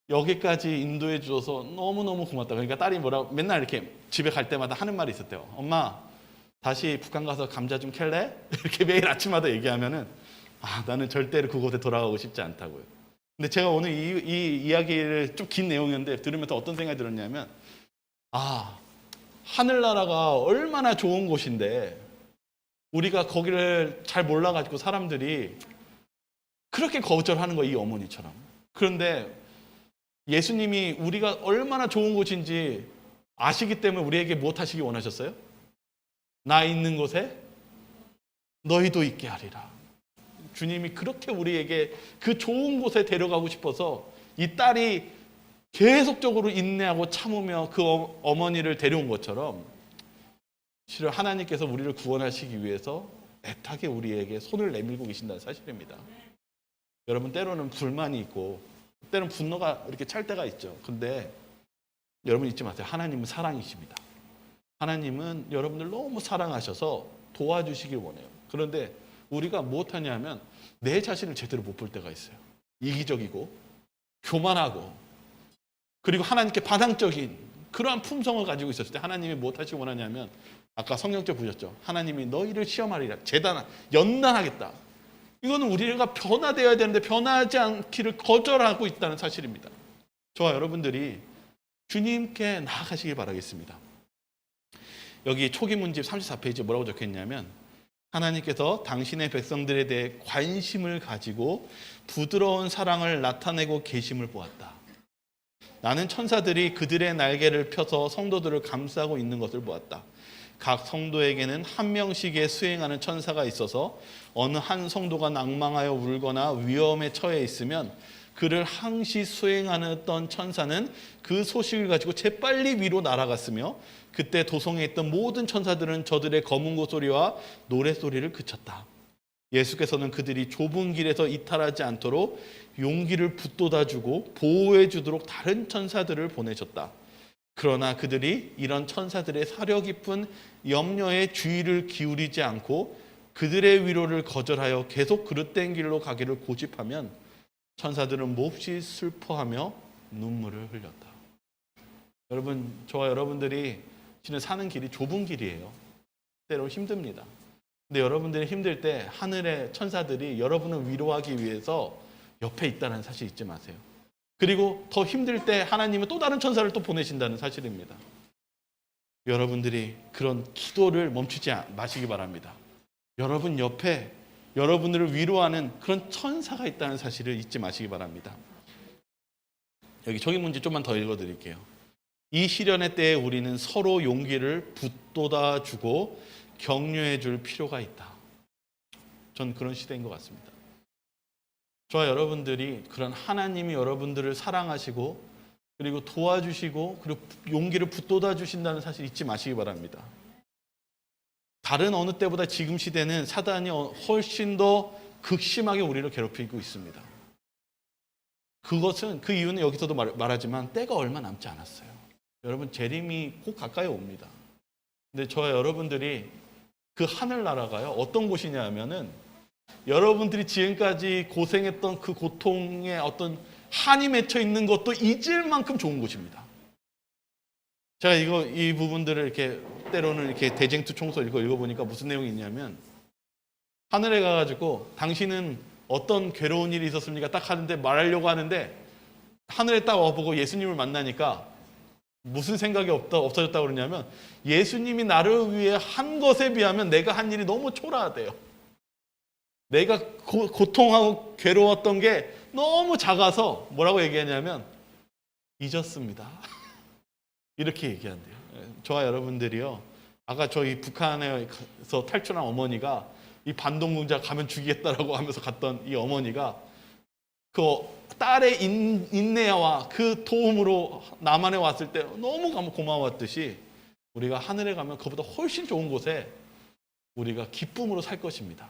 Speaker 1: 여기까지 인도해 줘서 너무너무 고맙다. 그러니까 딸이 맨날 이렇게 집에 갈 때마다 하는 말이 있었대요. 엄마 다시 북한 가서 감자 좀 캘래? 이렇게 매일 아침마다 얘기하면은 나는 절대로 그곳에 돌아가고 싶지 않다고요. 근데 제가 오늘 이 이야기를 좀 긴 내용이었는데 들으면서 어떤 생각이 들었냐면 하늘나라가 얼마나 좋은 곳인데 우리가 거기를 잘 몰라가지고 사람들이 그렇게 거절하는 거예요. 이 어머니처럼. 그런데 예수님이 우리가 얼마나 좋은 곳인지 아시기 때문에 우리에게 무엇 하시기 원하셨어요? 나 있는 곳에 너희도 있게 하리라. 주님이 그렇게 우리에게 그 좋은 곳에 데려가고 싶어서 이 딸이 계속적으로 인내하고 참으며 그 어머니를 데려온 것처럼 실은 하나님께서 우리를 구원하시기 위해서 애타게 우리에게 손을 내밀고 계신다는 사실입니다. 여러분 때로는 불만이 있고 때로는 분노가 이렇게 찰 때가 있죠. 근데 여러분 잊지 마세요. 하나님은 사랑이십니다. 하나님은 여러분들 너무 사랑하셔서 도와주시길 원해요. 그런데 우리가 무엇하냐 하면 내 자신을 제대로 못 볼 때가 있어요. 이기적이고 교만하고 그리고 하나님께 반항적인 그러한 품성을 가지고 있었을 때 하나님이 무엇하시기 원하냐면 아까 성경적 보셨죠? 하나님이 너희를 시험하리라. 연단하겠다. 이거는 우리가 변화되어야 되는데 변화하지 않기를 거절하고 있다는 사실입니다. 저와 여러분들이 주님께 나아가시길 바라겠습니다. 여기 초기 문집 34페이지에 뭐라고 적혀있냐면 하나님께서 당신의 백성들에 대해 관심을 가지고 부드러운 사랑을 나타내고 계심을 보았다. 나는 천사들이 그들의 날개를 펴서 성도들을 감싸고 있는 것을 보았다. 각 성도에게는 한 명씩의 수행하는 천사가 있어서 어느 한 성도가 낭망하여 울거나 위험에 처해 있으면 그를 항시 수행하던 천사는 그 소식을 가지고 재빨리 위로 날아갔으며 그때 도성에 있던 모든 천사들은 저들의 검은고 소리와 노랫소리를 그쳤다. 예수께서는 그들이 좁은 길에서 이탈하지 않도록 용기를 붙돋아주고 보호해주도록 다른 천사들을 보내셨다. 그러나 그들이 이런 천사들의 사려 깊은 염려에 주의를 기울이지 않고 그들의 위로를 거절하여 계속 그릇된 길로 가기를 고집하면 천사들은 몹시 슬퍼하며 눈물을 흘렸다. 여러분, 저와 여러분들이 지금 사는 길이 좁은 길이에요. 때로 힘듭니다. 근데 여러분들이 힘들 때 하늘의 천사들이 여러분을 위로하기 위해서 옆에 있다는 사실 잊지 마세요. 그리고 더 힘들 때 하나님은 또 다른 천사를 또 보내신다는 사실입니다. 여러분들이 그런 기도를 멈추지 마시기 바랍니다. 여러분 옆에 여러분들을 위로하는 그런 천사가 있다는 사실을 잊지 마시기 바랍니다. 저기 문제 좀만 더 읽어드릴게요. 이 시련의 때에 우리는 서로 용기를 붙돋아 주고 격려해 줄 필요가 있다. 전 그런 시대인 것 같습니다. 저와 여러분들이 그런 하나님이 여러분들을 사랑하시고 그리고 도와주시고 그리고 용기를 붙돋아 주신다는 사실 잊지 마시기 바랍니다. 다른 어느 때보다 지금 시대는 사단이 훨씬 더 극심하게 우리를 괴롭히고 있습니다. 그 이유는 여기서도 말하지만 때가 얼마 남지 않았어요. 여러분, 재림이 곧 가까이 옵니다. 근데 저와 여러분들이 그 하늘나라가요, 어떤 곳이냐 하면은 여러분들이 지금까지 고생했던 그 고통에 어떤 한이 맺혀 있는 것도 잊을 만큼 좋은 곳입니다. 제가 이 부분들을 이렇게 때로는 이렇게 대쟁투 총서 읽어보니까 무슨 내용이 있냐면, 하늘에 가가지고 당신은 어떤 괴로운 일이 있었습니까? 딱 하는데 말하려고 하는데 하늘에 딱 와보고 예수님을 만나니까 무슨 생각이 없어졌다고 그러냐면, 예수님이 나를 위해 한 것에 비하면 내가 한 일이 너무 초라하대요. 내가 고통하고 괴로웠던 게 너무 작아서 뭐라고 얘기하냐면 잊었습니다. 이렇게 얘기한대요. 저와 여러분들이요, 아까 저희 북한에서 탈출한 어머니가 이 반동공작 가면 죽이겠다라고 하면서 갔던 이 어머니가 그 딸의 인내와 그 도움으로 남한에 왔을 때 너무 고마웠듯이 우리가 하늘에 가면 그보다 훨씬 좋은 곳에 우리가 기쁨으로 살 것입니다.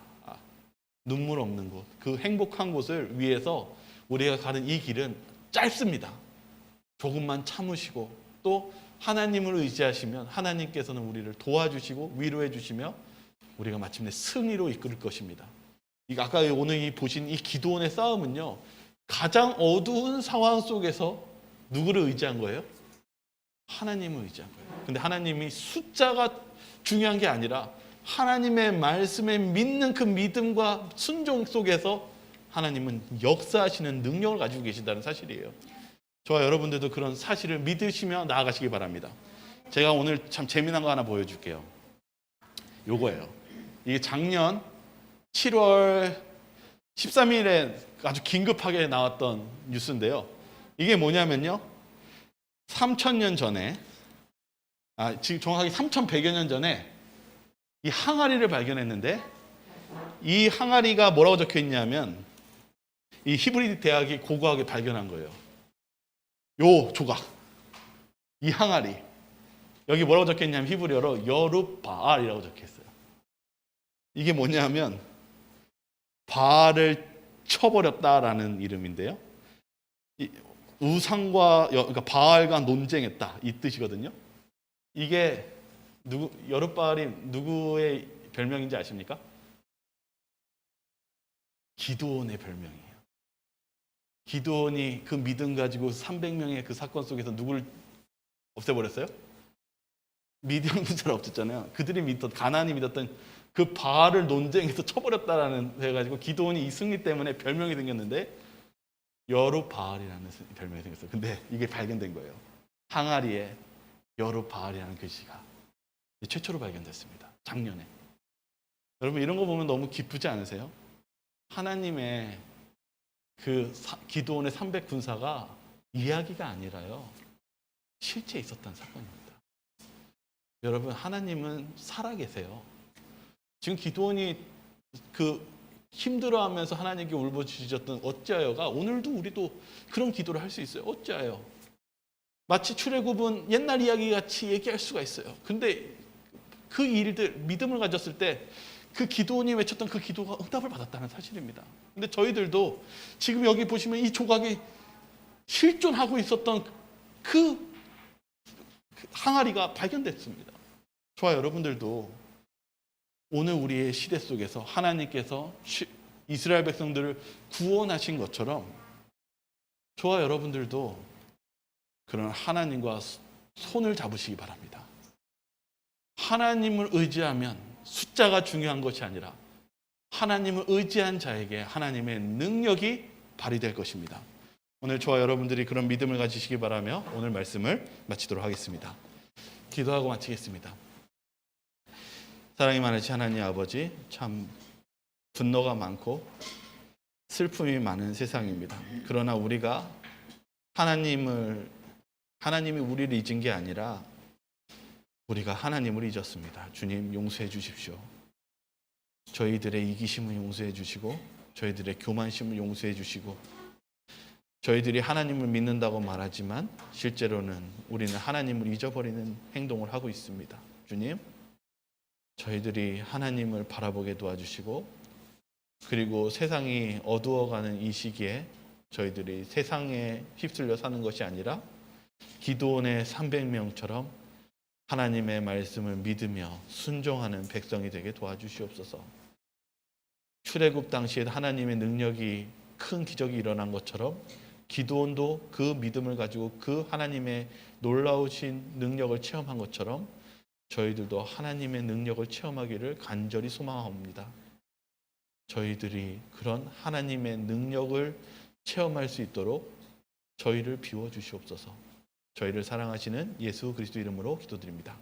Speaker 1: 눈물 없는 곳, 그 행복한 곳을 위해서 우리가 가는 이 길은 짧습니다. 조금만 참으시고 또 하나님을 의지하시면 하나님께서는 우리를 도와주시고 위로해 주시며 우리가 마침내 승리로 이끌 것입니다. 아까 오늘 보신 이 기도원의 싸움은요, 가장 어두운 상황 속에서 누구를 의지한 거예요? 하나님을 의지한 거예요. 근데 하나님이 숫자가 중요한 게 아니라 하나님의 말씀에 믿는 그 믿음과 순종 속에서 하나님은 역사하시는 능력을 가지고 계신다는 사실이에요. 저와 여러분들도 그런 사실을 믿으시며 나아가시기 바랍니다. 제가 오늘 참 재미난 거 하나 보여줄게요. 요거예요. 이게 작년 7월 13일에 아주 긴급하게 나왔던 뉴스인데요. 이게 뭐냐면요, 3,000년 전에, 지금 정확하게 3,100여 년 전에 이 항아리를 발견했는데, 이 항아리가 뭐라고 적혀 있냐면, 이 히브리 대학이 고고하게 발견한 거예요. 요 조각, 이 항아리, 여기 뭐라고 적혀 있냐면 히브리어로 여룻바알이라고 적혀 있어요. 이게 뭐냐면 바알을 쳐버렸다라는 이름인데요, 우상과 그러니까 바알과 논쟁했다, 이 뜻이거든요. 이게 여룻바알이 누구의 별명인지 아십니까? 기드온의 별명이에요. 기드온이 그 믿음 가지고 300명의 그 사건 속에서 누구를 없애버렸어요? 미디안 군사를 없앴잖아요. 그들이 가나안이 믿었던 그 바알을 논쟁에서 쳐버렸다라는 해가지고 기드온이 이 승리 때문에 별명이 생겼는데 여룻바알이라는 별명이 생겼어요. 근데 이게 발견된 거예요. 항아리에 여룻바알이라는 글씨가 최초로 발견됐습니다. 작년에. 여러분, 이런 거 보면 너무 기쁘지 않으세요? 하나님의 그 기드온의 300군사가 이야기가 아니라요, 실제 있었던 사건입니다. 여러분, 하나님은 살아계세요. 지금 기드온이 그 힘들어하면서 하나님께 울부짖었던 어찌하여가 오늘도 우리도 그런 기도를 할 수 있어요. 어찌하여. 마치 출애굽은 옛날 이야기 같이 얘기할 수가 있어요. 근데 그 일들, 믿음을 가졌을 때 그 기도원이 외쳤던 그 기도가 응답을 받았다는 사실입니다. 근데 저희들도 지금 여기 보시면 이 조각이 실존하고 있었던 그 항아리가 발견됐습니다. 저와 여러분들도 오늘 우리의 시대 속에서 하나님께서 이스라엘 백성들을 구원하신 것처럼 저와 여러분들도 그런 하나님과 손을 잡으시기 바랍니다. 하나님을 의지하면 숫자가 중요한 것이 아니라 하나님을 의지한 자에게 하나님의 능력이 발휘될 것입니다. 오늘 저와 여러분들이 그런 믿음을 가지시기 바라며 오늘 말씀을 마치도록 하겠습니다. 기도하고 마치겠습니다. 사랑이 많으신 하나님 아버지, 참 분노가 많고 슬픔이 많은 세상입니다. 그러나 우리가 하나님이 우리를 잊은 게 아니라 우리가 하나님을 잊었습니다. 주님 용서해 주십시오. 저희들의 이기심을 용서해 주시고 저희들의 교만심을 용서해 주시고 저희들이 하나님을 믿는다고 말하지만 실제로는 우리는 하나님을 잊어버리는 행동을 하고 있습니다. 주님, 저희들이 하나님을 바라보게 도와주시고 그리고 세상이 어두워가는 이 시기에 저희들이 세상에 휩쓸려 사는 것이 아니라 기드온의 300명처럼 하나님의 말씀을 믿으며 순종하는 백성이 되게 도와주시옵소서. 출애굽 당시에 하나님의 능력이 큰 기적이 일어난 것처럼 기드온도 그 믿음을 가지고 그 하나님의 놀라우신 능력을 체험한 것처럼 저희들도 하나님의 능력을 체험하기를 간절히 소망합니다. 저희들이 그런 하나님의 능력을 체험할 수 있도록 저희를 비워주시옵소서. 저희를 사랑하시는 예수 그리스도 이름으로 기도드립니다.